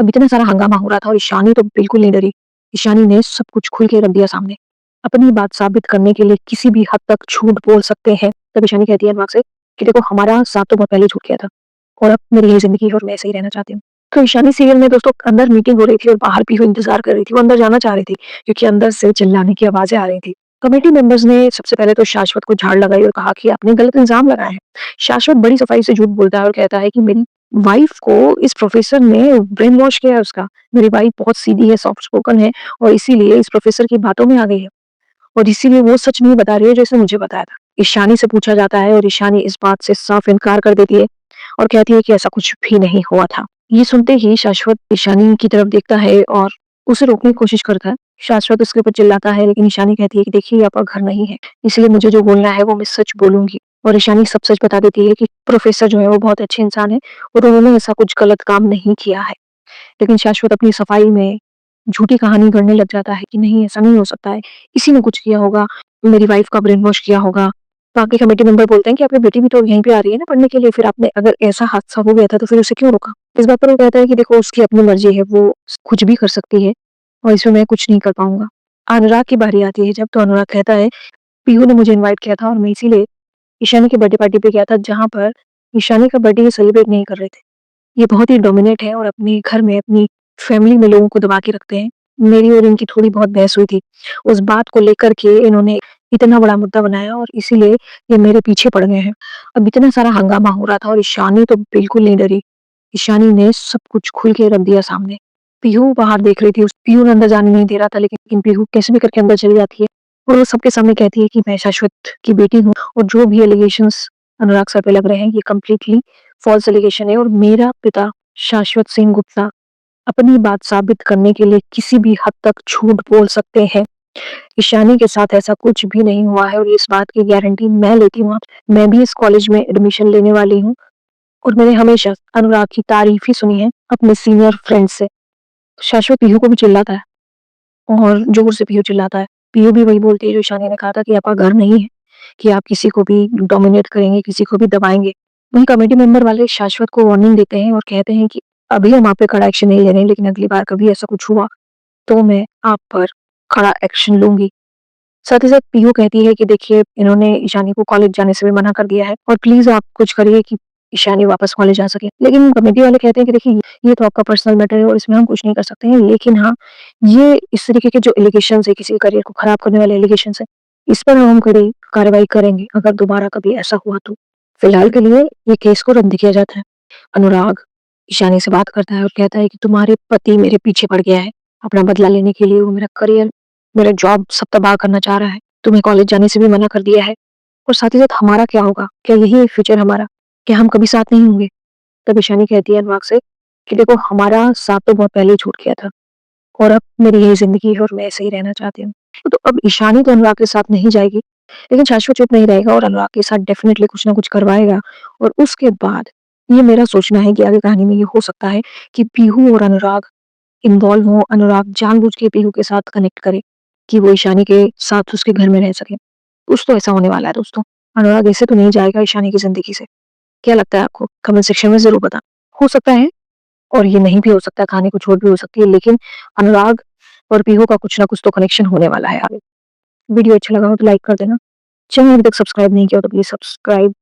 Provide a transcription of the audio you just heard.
अब इतना सारा हंगामा हो रहा था और ईशानी तो बिल्कुल नहीं डरी। ईशानी ने सब कुछ खुल के रख दिया सामने। अपनी बात साबित करने के लिए किसी भी हद तक झूठ बोल सकते हैं। तब ईशानी कहती है अनुराग से कि देखो हमारा साथ तो बहुत पहले ही छूट गया था और अब मेरी यही ज़िंदगी है और मैं ऐसे ही रहना चाहती हूँ। तो ईशानी सीरियल में दोस्तों अंदर मीटिंग हो रही थी और बाहर पीहू इंतज़ार कर रही थी। वो अंदर जाना चाह रही थी क्योंकि अंदर से चिल्लाने की आवाज़ें आ रही थी। कमेटी मेंबर्स ने सबसे पहले तो शाश्वत को झाड़ लगाई और कहा कि आपने गलत इल्ज़ाम लगाए हैं। शाश्वत बड़ी सफाई से झूठ बोलता है और कहता है कि मेरी वाइफ को इस प्रोफ़ेसर ने ब्रेन वॉश किया है उसका। मेरी वाइफ बहुत सीधी है, सॉफ्ट स्पोकन है और इसीलिए इस प्रोफ़ेसर की बातों में आ गई है और इसीलिए वो सच नहीं बता रही है जो इसने मुझे बताया था। ईशानी से पूछा जाता है और ईशानी इस बात से साफ इनकार कर देती है और कहती है कि ऐसा कुछ भी नहीं हुआ था। ये सुनते ही शाश्वत ईशानी की तरफ देखता है और उसे रोकने की कोशिश करता है। शाश्वत उसके ऊपर चिल्लाता है लेकिन ईशानी कहती है कि देखिए ये आपका घर नहीं है, इसलिए मुझे जो बोलना है वो मैं सच बोलूँगी। और ईशानी सब सच बता देती है कि प्रोफ़ेसर जो है वो बहुत अच्छे इंसान हैं और उन्होंने ऐसा कुछ गलत काम नहीं किया है। लेकिन शाश्वत अपनी सफाई में झूठी कहानी गढ़ने लग जाता है कि नहीं ऐसा नहीं हो सकता है, इसी ने कुछ किया होगा, मेरी वाइफ़ का ब्रेन वॉश किया होगा। बाकी कमेटी मेंबर बोलते हैं कि आपकी बेटी भी तो यहीं पे आ रही है ना पढ़ने के लिए, फिर आपने अगर ऐसा हादसा हो गया था तो फिर उसे क्यों रोका? इस बात पर वो कहता है कि देखो उसकी अपनी मर्ज़ी है, वो कुछ भी कर सकती है और इसमें मैं कुछ नहीं कर पाऊँगा। अनुराग की बारी आती है जब तो अनुराग कहता है, पीहू ने मुझे इनवाइट किया था और मैं इसीलिए ईशानी की बर्थडे पार्टी पे गया था जहाँ पर ईशानी का बर्थडे ये सेलिब्रेट नहीं कर रहे थे। ये बहुत ही डोमिनेट है और अपने घर में, अपनी फैमिली में लोगों को दबा के रखते हैं। मेरी और इनकी थोड़ी बहुत बहस हुई थी। उस बात को लेकर के इन्होंने इतना बड़ा मुद्दा बनाया और इसीलिए ये मेरे पीछे पड़ गए हैं। अब इतना सारा हंगामा हो रहा था और ईशानी तो बिल्कुल नहीं डरी। ईशानी ने सब कुछ खुल के रख दिया सामने। पीहू बाहर देख रही थी, उस पीहू ने अंदर जाने नहीं दे रहा था लेकिन पीहू कैसे भी करके अंदर चली जाती है और वो सबके सामने कहती है कि मैं शाश्वत की बेटी हूँ और जो भी एलिगेशंस अनुराग सर पे लग रहे हैं ये कंप्लीटली फॉल्स एलिगेशन है और मेरा पिता शाश्वत सिंह गुप्ता अपनी बात साबित करने के लिए किसी भी हद तक झूठ बोल सकते हैं। ईशानी के साथ ऐसा कुछ भी नहीं हुआ है और इस बात की गारंटी मैं लेती हूँ। मैं भी इस कॉलेज में एडमिशन लेने वाली हूँ और मैंने हमेशा अनुराग की तारीफ ही सुनी है अपने सीनियर फ्रेंड से। शाश्वत पीहू को भी चिल्लाता है और जोर से पीहू चिल्लाता है। पीहू भी वही बोलती है जो ईशानी ने कहा था कि आपका घर नहीं है, कि आप किसी को भी डोमिनेट करेंगे, किसी को भी दबाएँगे। वहीं कमेटी मेंबर वाले शाश्वत को वार्निंग देते हैं और कहते हैं कि अभी हम आप पे कड़ा एक्शन नहीं ले रहे हैं, लेकिन अगली बार कभी ऐसा कुछ हुआ, तो मैं आप पर कड़ा एक्शन लूँगी। साथ ही साथ पीहू कहती है कि देखिए इन्होंने ईशानी को कॉलेज जाने से भी मना कर दिया है और प्लीज़ आप कुछ करिए कि ईशानी वापस कॉलेज जा सके। लेकिन कमेटी वाले कहते हैं कि देखिए ये तो आपका पर्सनल मैटर है और इसमें हम कुछ नहीं कर सकते हैं। लेकिन हाँ, ये इस तरीके के जो एलिगेशंस है, किसी के करियर को खराब करने वाले एलिगेशंस है, इस पर हम कड़ी कार्रवाई करेंगे अगर दोबारा कभी ऐसा हुआ तो। फिलहाल के लिए ये केस को रद्द किया जाता है। अनुराग ईशानी से बात करता है और कहता है कि तुम्हारे पति मेरे पीछे पड़ गया है। अपना बदला लेने के लिए वो मेरा करियर, मेरा जॉब सब तबाह करना चाह रहा है। तुम्हें कॉलेज जाने से भी मना कर दिया है और साथ ही साथ हमारा क्या होगा? क्या यही है फ्यूचर हमारा? क्या हम कभी साथ नहीं होंगे? तब ईशानी कहती है अनुराग से कि देखो हमारा साथ तो बहुत पहले ही छूट गया था और अब मेरी यही ज़िंदगी है और मैं ऐसे ही रहना चाहती हूँ। तो अब ईशानी तो अनुराग के साथ नहीं जाएगी, लेकिन शाश्वत चुप नहीं रहेगा और अनुराग के साथ डेफ़िनेटली कुछ ना कुछ करवाएगा और उसके बाद ये मेरा सोचना है कि आगे कहानी में ये हो सकता है कि पीहू और अनुराग इन्वॉल्व हो, अनुराग जानबूझ के पीहू के साथ कनेक्ट करे कि वो ईशानी के साथ उसके घर में रह सके। कुछ तो ऐसा होने वाला है दोस्तों। अनुराग ऐसे तो नहीं जाएगा ईशानी की ज़िंदगी से। क्या लगता है आपको? कमेंट सेक्शन में ज़रूर बताना। हो सकता है और ये नहीं भी हो सकता, कहानी कुछ और भी हो सकती है, लेकिन अनुराग और पीहू का कुछ ना कुछ तो कनेक्शन होने वाला है आगे। वीडियो अच्छा लगा हो तो लाइक कर देना। चैनल अभी तक सब्सक्राइब नहीं किया हो तो प्लीज़ सब्सक्राइब